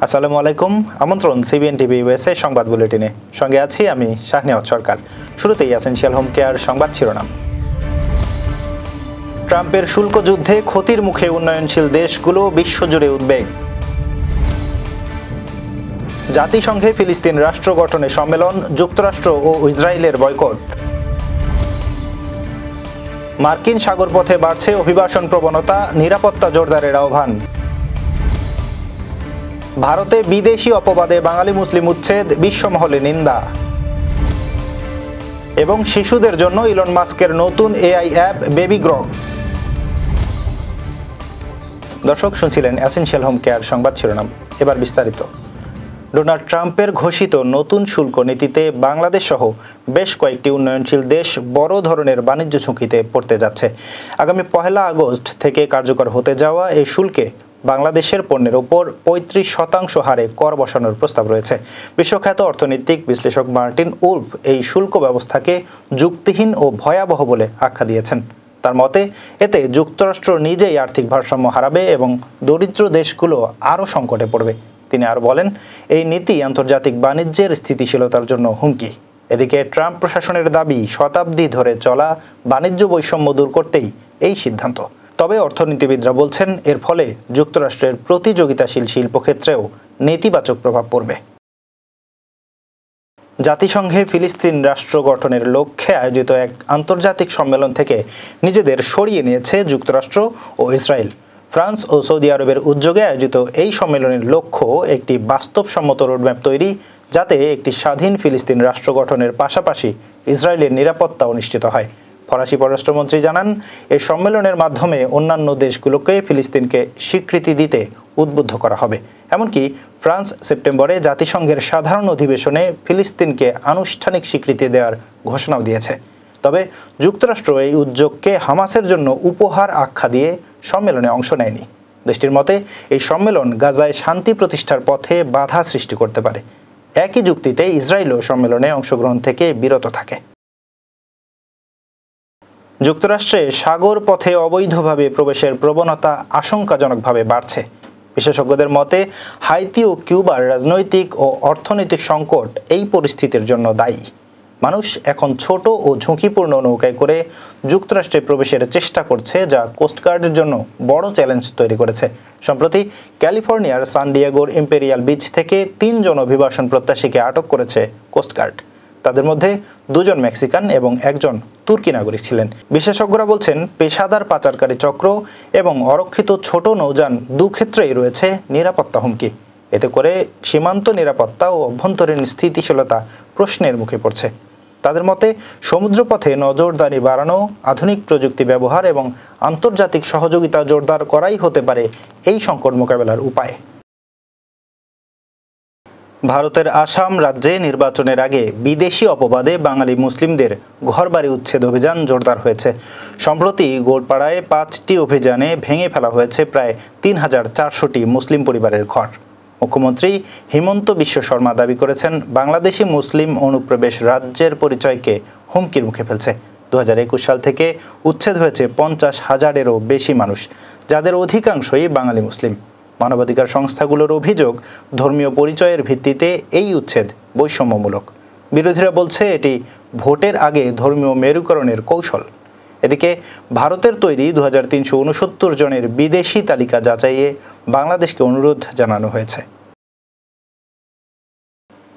আসসালামু আলাইকুম। আমন্ত্রণ সিবিএন টিভি ইউএসএ সংবাদ বুলেটিনে। সঙ্গে আছি আমি শাহনিয়াজ সরকার। শুরুতেই এসেনশিয়াল হোম কেয়ার সংবাদ শিরোনাম। ট্রাম্পের শুল্ক যুদ্ধে ক্ষতির মুখে উন্নয়নশীল দেশগুলো, বিশ্বজুড়ে উদ্বেগ। জাতিসংঘে ফিলিস্তিন রাষ্ট্র গঠনে সম্মেলন, যুক্তরাষ্ট্র ও ইসরায়েলের বয়কট। মার্কিন সাগরপথে বাড়ছে অভিবাসন প্রবণতা, নিরাপত্তা জোরদারের আহ্বান। ভারতে বিদেশি অপবাদে বাঙালি মুসলিম উচ্ছেদ, বিশ্বমহলে নিন্দা। এবং শিশুদের জন্য ইলন মাস্কের নতুন এআই অ্যাপ বেবি গ্রক। দর্শক, শুনছিলেন এসেনশিয়াল হোম কেয়ার সংবাদ শিরোনাম। এবার বিস্তারিত। ডোনাল্ড ট্রাম্পের ঘোষিত নতুন শুল্ক নীতিতে বাংলাদেশ সহ বেশ কয়েকটি উন্নয়নশীল দেশ বড় ধরনের বাণিজ্য ঝুঁকিতে পড়তে যাচ্ছে। আগামী 1 আগস্ট থেকে কার্যকর হতে যাওয়া এই শুল্কে বাংলাদেশের পণ্যের ওপর 35% হারে কর বসানোর প্রস্তাব রয়েছে। বিশ্বখ্যাত অর্থনৈতিক বিশ্লেষক মার্টিন উলফ এই শুল্ক ব্যবস্থাকে যুক্তিহীন ও ভয়াবহ বলে আখ্যা দিয়েছেন। তার মতে, এতে যুক্তরাষ্ট্র নিজেই আর্থিক ভারসাম্য হারাবে এবং দরিদ্র দেশগুলো আরও সংকটে পড়বে। তিনি আরও বলেন, এই নীতি আন্তর্জাতিক বাণিজ্যের স্থিতিশীলতার জন্য হুমকি। এদিকে ট্রাম্প প্রশাসনের দাবি, শতাব্দী ধরে চলা বাণিজ্য বৈষম্য দূর করতেই এই সিদ্ধান্ত। তবে অর্থনীতিবিদরা বলছেন, এর ফলে যুক্তরাষ্ট্রের প্রতিযোগিতাশীল শিল্পক্ষেত্রেও নেতিবাচক প্রভাব পড়বে। জাতিসংঘে ফিলিস্তিন রাষ্ট্র গঠনের লক্ষ্যে আয়োজিত এক আন্তর্জাতিক সম্মেলন থেকে নিজেদের সরিয়ে নিয়েছে যুক্তরাষ্ট্র ও ইসরায়েল। ফ্রান্স ও সৌদি আরবের উদ্যোগে আয়োজিত এই সম্মেলনের লক্ষ্য একটি বাস্তবসম্মত রোডম্যাপ তৈরি, যাতে একটি স্বাধীন ফিলিস্তিন রাষ্ট্র গঠনের পাশাপাশি ইসরায়েলের নিরাপত্তাও নিশ্চিত হয়। ফরাসি পররাষ্ট্রমন্ত্রী জানান, এই সম্মেলনের মাধ্যমে অন্যান্য দেশগুলোকে ফিলিস্তিনকে স্বীকৃতি দিতে উদ্বুদ্ধ করা হবে। এমনকি ফ্রান্স সেপ্টেম্বরে জাতিসংঘের সাধারণ অধিবেশনে ফিলিস্তিনকে আনুষ্ঠানিক স্বীকৃতি দেওয়ার ঘোষণাও দিয়েছে। তবে যুক্তরাষ্ট্র এই উদ্যোগকে হামাসের জন্য উপহার আখ্যা দিয়ে সম্মেলনে অংশ নেয়নি। দেশটির মতে, এই সম্মেলন গাজায় শান্তি প্রতিষ্ঠার পথে বাধা সৃষ্টি করতে পারে। একই যুক্তিতে ইসরায়েলও সম্মেলনে অংশগ্রহণ থেকে বিরত থাকে। যুক্তরাষ্ট্রে সাগর পথে অবৈধভাবে প্রবেশের প্রবণতা আশঙ্কাজনকভাবে বাড়ছে। বিশেষজ্ঞদের মতে, হাইতি ও কিউবার রাজনৈতিক ও অর্থনৈতিক সংকট এই পরিস্থিতির জন্য দায়ী। মানুষ এখন ছোট ও ঝুঁকিপূর্ণ নৌকায় করে যুক্তরাষ্ট্রে প্রবেশের চেষ্টা করছে, যা কোস্টগার্ডের জন্য বড় চ্যালেঞ্জ তৈরি করেছে। সম্প্রতি ক্যালিফোর্নিয়ার সান ডিয়েগোর ইম্পেরিয়াল বিচ থেকে 3 জন অভিবাসন প্রত্যাশীকে আটক করেছে কোস্টগার্ড। তাদের মধ্যে 2 জন মেক্সিকান এবং 1 জন তুর্কি নাগরিক ছিলেন। বিশেষজ্ঞরা বলছেন, পেশাদার পাচারকারী চক্র এবং অরক্ষিত ছোট নৌযান দুক্ষেত্রেই রয়েছে নিরাপত্তা হুমকি। এতে করে সীমান্ত নিরাপত্তা ও অভ্যন্তরীণ স্থিতিশীলতা প্রশ্নের মুখে পড়ছে। তাদের মতে, সমুদ্রপথে নজরদারি বাড়ানো, আধুনিক প্রযুক্তি ব্যবহার এবং আন্তর্জাতিক সহযোগিতা জোরদার করাই হতে পারে এই সংকট মোকাবেলার উপায়। ভারতের আসাম রাজ্যে নির্বাচনের আগে বিদেশি অপবাদে বাঙালি মুসলিমদের ঘরবাড়ি উচ্ছেদ অভিযান জোরদার হয়েছে। সম্প্রতি গোলপাড়ায় 5টি অভিযানে ভেঙে ফেলা হয়েছে প্রায় 3400টি মুসলিম পরিবারের ঘর। মুখ্যমন্ত্রী হিমন্ত বিশ্ব শর্মা দাবি করেছেন, বাংলাদেশি মুসলিম অনুপ্রবেশ রাজ্যের পরিচয়কে হুমকির মুখে ফেলছে। 2021 সাল থেকে উচ্ছেদ হয়েছে 50,000-এরও বেশি মানুষ, যাদের অধিকাংশই বাঙালি মুসলিম। মানবাধিকার সংস্থাগুলোর অভিযোগ, ধর্মীয় পরিচয়ের ভিত্তিতে এই উচ্ছেদ বৈষম্যমূলক। বিরোধীরা বলছে, এটি ভোটের আগে ধর্মীয় মেরুকরণের কৌশল। এদিকে ভারতের তৈরি 2369 জনের বিদেশি তালিকা যাচাইয়ে বাংলাদেশকে অনুরোধ জানানো হয়েছে।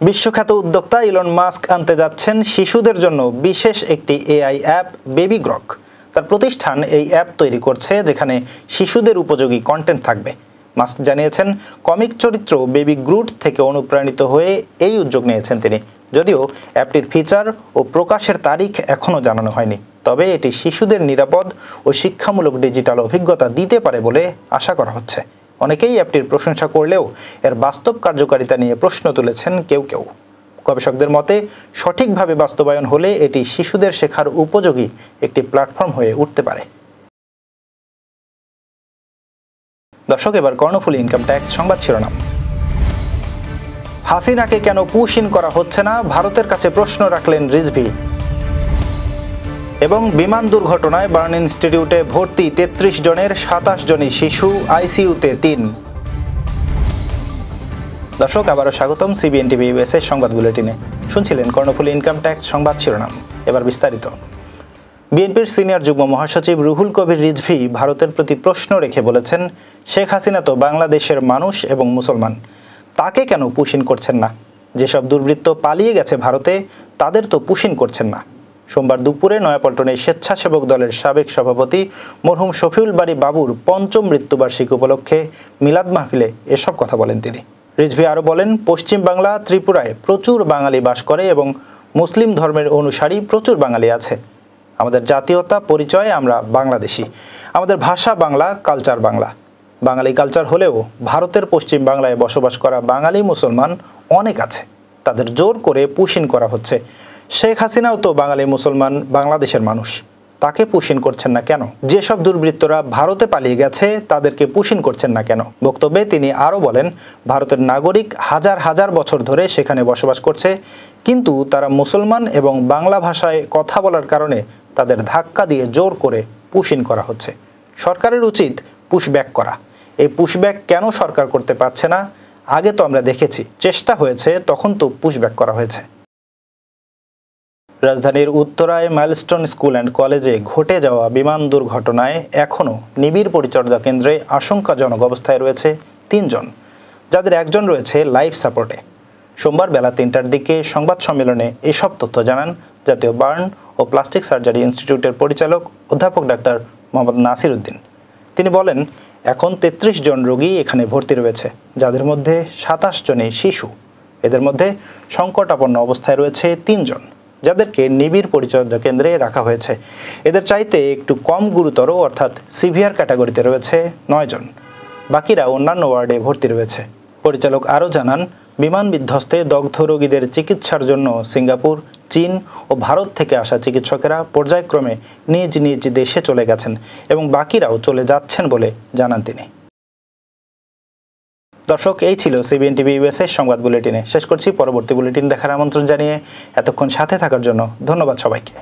বিশ্বখ্যাত উদ্যোক্তা ইলন মাস্ক আনতে যাচ্ছেন শিশুদের জন্য বিশেষ একটি এআই অ্যাপ বেবি গ্রক। তার প্রতিষ্ঠান এই অ্যাপ তৈরি করছে, যেখানে শিশুদের উপযোগী কন্টেন্ট থাকবে। মাস্ক জানিয়েছেন, কমিক চরিত্র বেবি গ্রুট থেকে অনুপ্রাণিত হয়ে এই উদ্যোগ নিয়েছেন তিনি। যদিও অ্যাপটির ফিচার ও প্রকাশের তারিখ এখনও জানানো হয়নি, তবে এটি শিশুদের নিরাপদ ও শিক্ষামূলক ডিজিটাল অভিজ্ঞতা দিতে পারে বলে আশা করা হচ্ছে। অনেকেই অ্যাপটির প্রশংসা করলেও এর বাস্তব কার্যকারিতা নিয়ে প্রশ্ন তুলেছেন কেউ কেউ। গবেষকদের মতে, সঠিকভাবে বাস্তবায়ন হলে এটি শিশুদের শেখার উপযোগী একটি প্ল্যাটফর্ম হয়ে উঠতে পারে। দর্শক, এবার কর্ণফুলী ইনকাম ট্যাক্স সংবাদ শিরোনাম। হাসিনাকে কেন পুশ ইন করা হচ্ছে না, ভারতের কাছে প্রশ্ন রাখলেন রিজভী। এবং বিমান দুর্ঘটনায় বার্ন ইনস্টিটিউটে ভর্তি 33 জনের 27 জনই শিশু, আইসিইউতে 3। দর্শক, আবারও স্বাগতম সিবিএন টিভি ইউএস এর সংবাদ বুলেটিনে। শুনছিলেন কর্ণফুলী ইনকাম ট্যাক্স সংবাদ শিরোনাম, এবার বিস্তারিত। বিএনপির সিনিয়র যুগ্ম মহাসচিব রুহুল কবির রিজভী ভারতের প্রতি প্রশ্ন রেখে বলেছেন, শেখ হাসিনা তো বাংলাদেশের মানুষ এবং মুসলমান, তাকে কেন পুশিন করছেন না? যেসব দুর্বৃত্ত পালিয়ে গেছে ভারতে, তাদের তো পুশিন করছেন না। সোমবার দুপুরে নয়াপল্টনে স্বেচ্ছাসেবক দলের সাবেক সভাপতি মরহুম শফিউল বারী বাবুর পঞ্চম মৃত্যুবার্ষিকী উপলক্ষে মিলাদ মাহফিলে এসব কথা বলেন তিনি। রিজভী আরও বলেন, পশ্চিম বাংলা ত্রিপুরায় প্রচুর বাঙালি বাস করে এবং মুসলিম ধর্মের অনুসারী প্রচুর বাঙালি আছে। আমাদের জাতীয়তা পরিচয়, আমরা বাংলাদেশি, আমাদের ভাষা বাংলা, কালচার বাংলা। বাঙালি কালচার হলেও ভারতের পশ্চিম বাংলায় বসবাস করা বাঙালি মুসলমান অনেক আছে, তাদের জোর করে পুশিন করা হচ্ছে। শেখ হাসিনাও তো বাঙালি মুসলমান, বাংলাদেশের মানুষ, তাকে পুশিন করছেন না কেন? যেসব দুর্বৃত্তরা ভারতে পালিয়ে গেছে তাদেরকে পুশিন করছেন না কেন? বক্তব্যে তিনি আরও বলেন, ভারতের নাগরিক হাজার হাজার বছর ধরে সেখানে বসবাস করছে, কিন্তু তারা মুসলমান এবং বাংলা ভাষায় কথা বলার কারণে তাদের ধাক্কা দিয়ে জোর করে পুশিন করা হচ্ছে। সরকারের উচিত পুশব্যাক করা। এই পুশব্যাক কেন সরকার করতে পারছে না? আগে তো আমরা দেখেছি, চেষ্টা হয়েছে, তখন তো পুশব্যাক করা হয়েছে। রাজধানীর উত্তরায় মাইলস্টোন স্কুল অ্যান্ড কলেজে ঘটে যাওয়া বিমান দুর্ঘটনায় এখনও নিবিড় পরিচর্যা কেন্দ্রে আশঙ্কাজনক অবস্থায় রয়েছে 3 জন, যাদের একজন রয়েছে লাইফ সাপোর্টে। সোমবার বেলা 3টার দিকে সংবাদ সম্মেলনে এসব তথ্য জানান জাতীয় বার্ন ও প্লাস্টিক সার্জারি ইনস্টিটিউটের পরিচালক অধ্যাপক ডাক্তার মোহাম্মদ নাসির উদ্দিন। তিনি বলেন, এখন 33 জন রোগী এখানে ভর্তি রয়েছে, যাদের মধ্যে 27 জনই শিশু। এদের মধ্যে সংকটাপন্ন অবস্থায় রয়েছে 3 জন, যাদেরকে নিবিড় পরিচর্যা কেন্দ্রে রাখা হয়েছে। এদের চাইতে একটু কম গুরুতর অর্থাৎ সিভিয়ার ক্যাটাগরিতে রয়েছে 9 জন, বাকিরা অন্যান্য ওয়ার্ডে ভর্তি রয়েছে। পরিচালক আরও জানান, বিমান বিধ্বস্তে দগ্ধ রোগীদের চিকিৎসার জন্য সিঙ্গাপুর, চীন ও ভারত থেকে আসা চিকিৎসকেরা পর্যায়ক্রমে নিজ নিজ দেশে চলে গেছেন এবং বাকিরাও চলে যাচ্ছেন বলে জানান তিনি। দর্শক, এই ছিল সিবিএন টিভি ইউএস এর সংবাদ বুলেটিনে। শেষ করছি। পরবর্তী বুলেটিন দেখার আমন্ত্রণ জানিয়ে এতক্ষণ সাথে থাকার জন্য ধন্যবাদ সবাইকে।